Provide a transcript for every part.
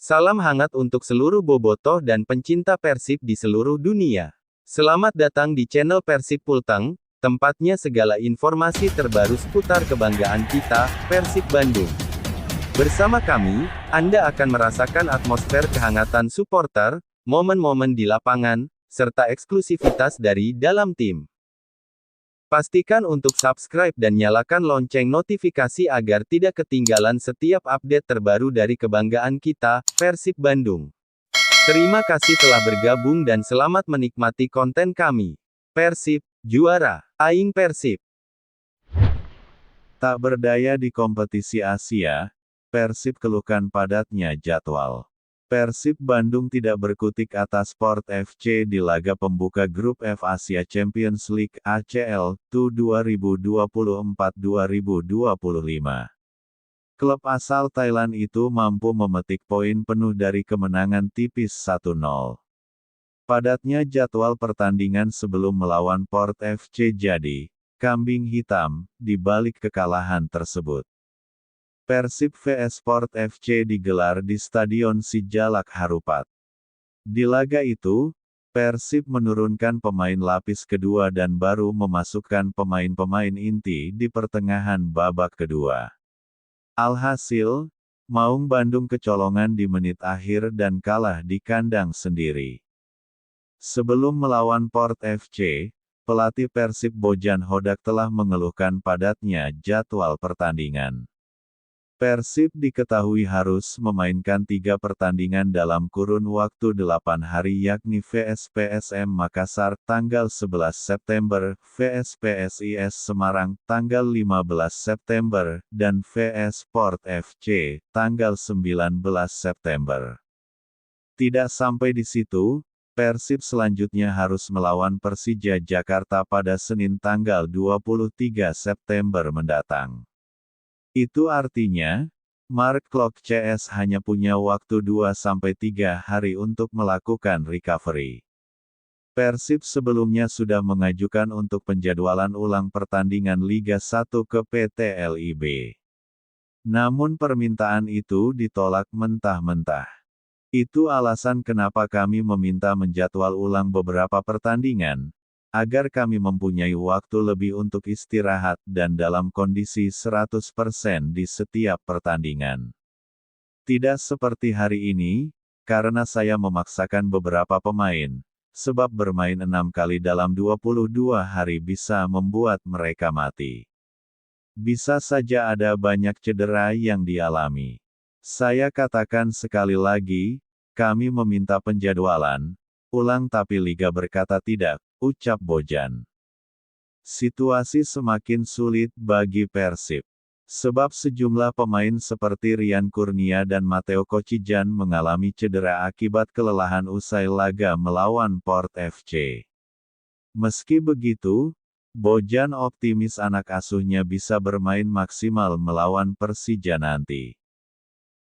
Salam hangat untuk seluruh bobotoh dan pencinta Persib di seluruh dunia. Selamat datang di channel Persib Pulteng, tempatnya segala informasi terbaru seputar kebanggaan kita, Persib Bandung. Bersama kami, Anda akan merasakan atmosfer kehangatan supporter, momen-momen di lapangan, serta eksklusivitas dari dalam tim. Pastikan untuk subscribe dan nyalakan lonceng notifikasi agar tidak ketinggalan setiap update terbaru dari kebanggaan kita, Persib Bandung. Terima kasih telah bergabung dan selamat menikmati konten kami. Persib, juara, Aing Persib. Tak berdaya di kompetisi Asia, Persib keluhkan padatnya jadwal. Persib Bandung tidak berkutik atas Sport FC di laga pembuka Grup F Asia Champions League (ACL) TU 2024-2025. Klub asal Thailand itu mampu memetik poin penuh dari kemenangan tipis 1-0. Padatnya jadwal pertandingan sebelum melawan Port FC jadi kambing hitam di balik kekalahan tersebut. Persib vs Sport FC digelar di Stadion Sijalak Harupat. Di laga itu, Persib menurunkan pemain lapis kedua dan baru memasukkan pemain-pemain inti di pertengahan babak kedua. Alhasil, Maung Bandung kecolongan di menit akhir dan kalah di kandang sendiri. Sebelum melawan Port FC, pelatih Persib Bojan Hodak telah mengeluhkan padatnya jadwal pertandingan. Persib diketahui harus memainkan 3 pertandingan dalam kurun waktu 8 hari yakni vs PSM Makassar tanggal 11 September, vs PSIS Semarang tanggal 15 September, dan vs Sport FC tanggal 19 September. Tidak sampai di situ, Persib selanjutnya harus melawan Persija Jakarta pada Senin tanggal 23 September mendatang. Itu artinya, Mark Klok CS hanya punya waktu 2-3 hari untuk melakukan recovery. Persib sebelumnya sudah mengajukan untuk penjadwalan ulang pertandingan Liga 1 ke PT LIB. Namun permintaan itu ditolak mentah-mentah. Itu alasan kenapa kami meminta menjadwal ulang beberapa pertandingan, agar kami mempunyai waktu lebih untuk istirahat dan dalam kondisi 100% di setiap pertandingan. Tidak seperti hari ini, karena saya memaksakan beberapa pemain, sebab bermain 6 kali dalam 22 hari bisa membuat mereka mati. Bisa saja ada banyak cedera yang dialami. Saya katakan sekali lagi, kami meminta penjadwalan ulang tapi Liga berkata tidak, ucap Bojan. Situasi semakin sulit bagi Persib. Sebab sejumlah pemain seperti Rian Kurnia dan Matteo Kocijan mengalami cedera akibat kelelahan usai laga melawan Port FC. Meski begitu, Bojan optimis anak asuhnya bisa bermain maksimal melawan Persija nanti.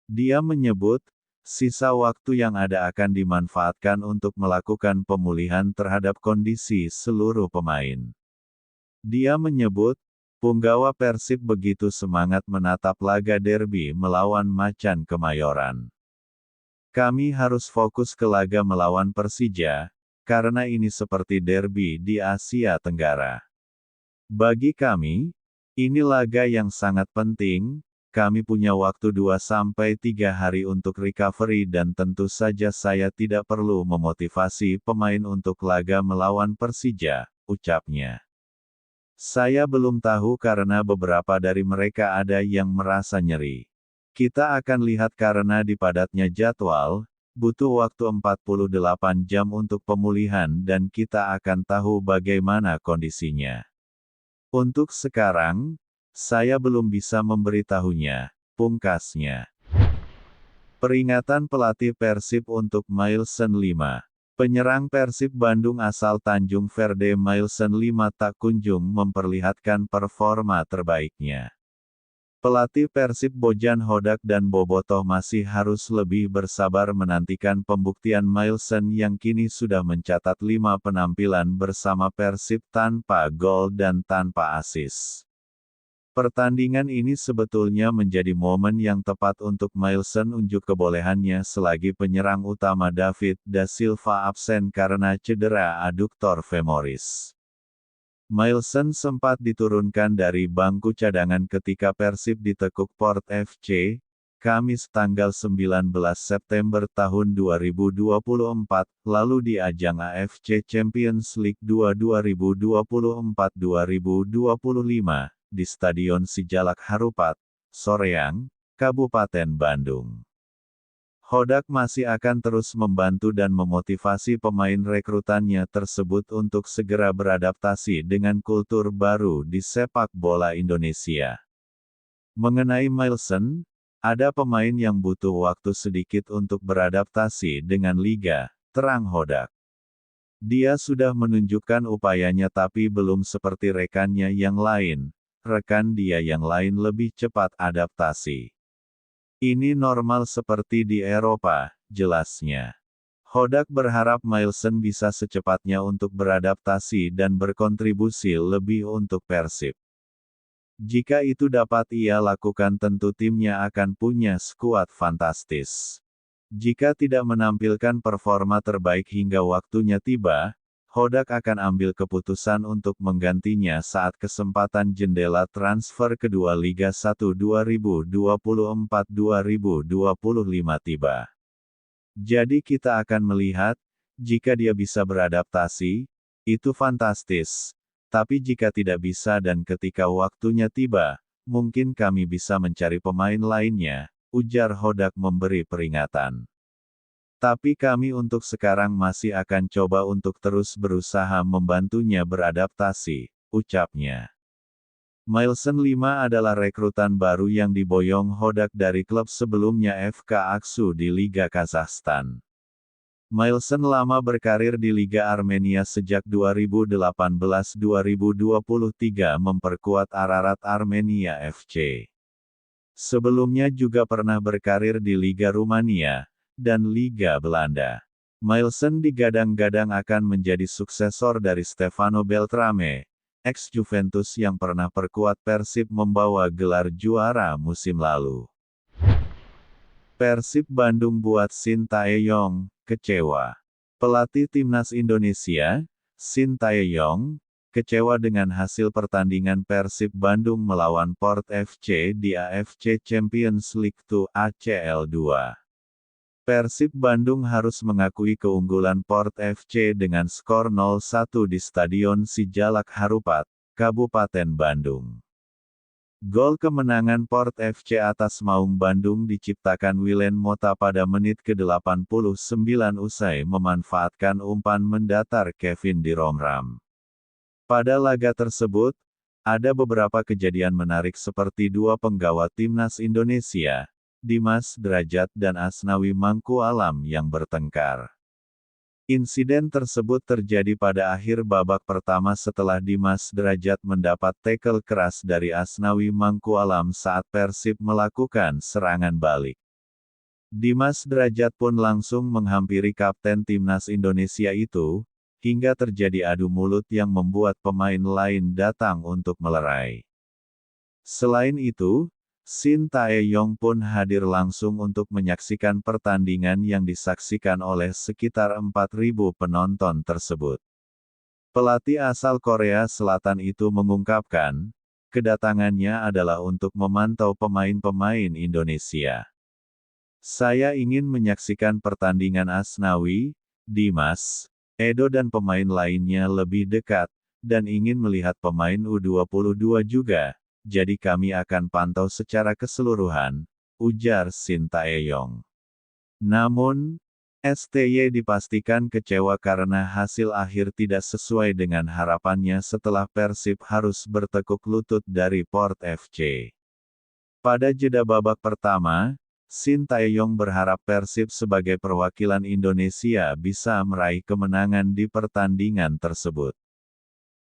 Dia menyebut, sisa waktu yang ada akan dimanfaatkan untuk melakukan pemulihan terhadap kondisi seluruh pemain. Dia menyebut, punggawa Persib begitu semangat menatap laga derby melawan Macan Kemayoran. Kami harus fokus ke laga melawan Persija, karena ini seperti derby di Asia Tenggara. Bagi kami, ini laga yang sangat penting. Kami punya waktu 2-3 hari untuk recovery dan tentu saja saya tidak perlu memotivasi pemain untuk laga melawan Persija, ucapnya. Saya belum tahu karena beberapa dari mereka ada yang merasa nyeri. Kita akan lihat karena di padatnya jadwal, butuh waktu 48 jam untuk pemulihan dan kita akan tahu bagaimana kondisinya. Untuk sekarang, saya belum bisa memberitahunya, pungkasnya. Peringatan pelatih Persib untuk Mailson 5. Penyerang Persib Bandung asal Tanjung Verde Mailson 5 tak kunjung memperlihatkan performa terbaiknya. Pelatih Persib Bojan Hodak dan bobotoh masih harus lebih bersabar menantikan pembuktian Mailson yang kini sudah mencatat 5 penampilan bersama Persib tanpa gol dan tanpa assist. Pertandingan ini sebetulnya menjadi momen yang tepat untuk Mailson unjuk kebolehannya selagi penyerang utama David da Silva absen karena cedera aduktor femoris. Mailson sempat diturunkan dari bangku cadangan ketika Persib ditekuk Port FC, Kamis tanggal 19 September tahun 2024, lalu di ajang AFC Champions League 2 2024-2025. Di Stadion Sijalak Harupat, Soreang, Kabupaten Bandung. Hodak masih akan terus membantu dan memotivasi pemain rekrutannya tersebut untuk segera beradaptasi dengan kultur baru di sepak bola Indonesia. Mengenai Mailson, ada pemain yang butuh waktu sedikit untuk beradaptasi dengan liga, terang Hodak. Dia sudah menunjukkan upayanya tapi belum seperti rekannya yang lain. Rekan dia yang lain lebih cepat adaptasi. Ini normal seperti di Eropa, jelasnya. Hodak berharap Mailson bisa secepatnya untuk beradaptasi dan berkontribusi lebih untuk Persib. Jika itu dapat ia lakukan tentu timnya akan punya skuad fantastis. Jika tidak menampilkan performa terbaik hingga waktunya tiba, Hodak akan ambil keputusan untuk menggantinya saat kesempatan jendela transfer kedua Liga 1 2024-2025 tiba. Jadi kita akan melihat, jika dia bisa beradaptasi, itu fantastis. Tapi jika tidak bisa dan ketika waktunya tiba, mungkin kami bisa mencari pemain lainnya, ujar Hodak memberi peringatan. Tapi kami untuk sekarang masih akan coba untuk terus berusaha membantunya beradaptasi, ucapnya. Mailson 5 adalah rekrutan baru yang diboyong Hodak dari klub sebelumnya FK Aksu di Liga Kazakhstan. Mailson lama berkarir di Liga Armenia sejak 2018-2023 memperkuat Ararat Armenia FC. Sebelumnya juga pernah berkarir di Liga Rumania dan Liga Belanda. Mailson digadang-gadang akan menjadi suksesor dari Stefano Beltrame, ex-Juventus yang pernah perkuat Persib membawa gelar juara musim lalu. Persib Bandung buat Shin Tae-yong kecewa. Pelatih Timnas Indonesia, Shin Tae-yong, kecewa dengan hasil pertandingan Persib Bandung melawan Port FC di AFC Champions League 2 ACL 2. Persib Bandung harus mengakui keunggulan Port FC dengan skor 0-1 di Stadion Sijalak Harupat, Kabupaten Bandung. Gol kemenangan Port FC atas Maung Bandung diciptakan William Mota pada menit ke-89 usai memanfaatkan umpan mendatar Kevin Diromram. Pada laga tersebut, ada beberapa kejadian menarik seperti dua penggawa Timnas Indonesia, Dimas Derajat dan Asnawi Mangku Alam yang bertengkar. Insiden tersebut terjadi pada akhir babak pertama setelah Dimas Derajat mendapat tackle keras dari Asnawi Mangku Alam saat Persib melakukan serangan balik. Dimas Derajat pun langsung menghampiri kapten Timnas Indonesia itu, hingga terjadi adu mulut yang membuat pemain lain datang untuk melerai. Selain itu, Shin Tae-yong pun hadir langsung untuk menyaksikan pertandingan yang disaksikan oleh sekitar 4.000 penonton tersebut. Pelatih asal Korea Selatan itu mengungkapkan, kedatangannya adalah untuk memantau pemain-pemain Indonesia. Saya ingin menyaksikan pertandingan Asnawi, Dimas, Edo dan pemain lainnya lebih dekat, dan ingin melihat pemain U22 juga. Jadi kami akan pantau secara keseluruhan, ujar Shin Tae-yong. Namun, STY dipastikan kecewa karena hasil akhir tidak sesuai dengan harapannya setelah Persib harus bertekuk lutut dari Port FC. Pada jeda babak pertama, Shin Tae-yong berharap Persib sebagai perwakilan Indonesia bisa meraih kemenangan di pertandingan tersebut.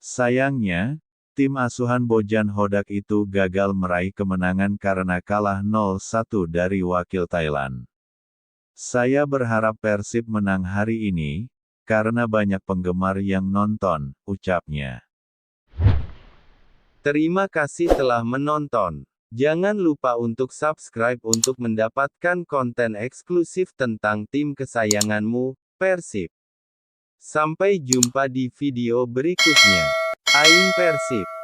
Sayangnya, tim asuhan Bojan Hodak itu gagal meraih kemenangan karena kalah 0-1 dari wakil Thailand. Saya berharap Persib menang hari ini, karena banyak penggemar yang nonton, ucapnya. Terima kasih telah menonton. Jangan lupa untuk subscribe untuk mendapatkan konten eksklusif tentang tim kesayanganmu, Persib. Sampai jumpa di video berikutnya. Aing Persib.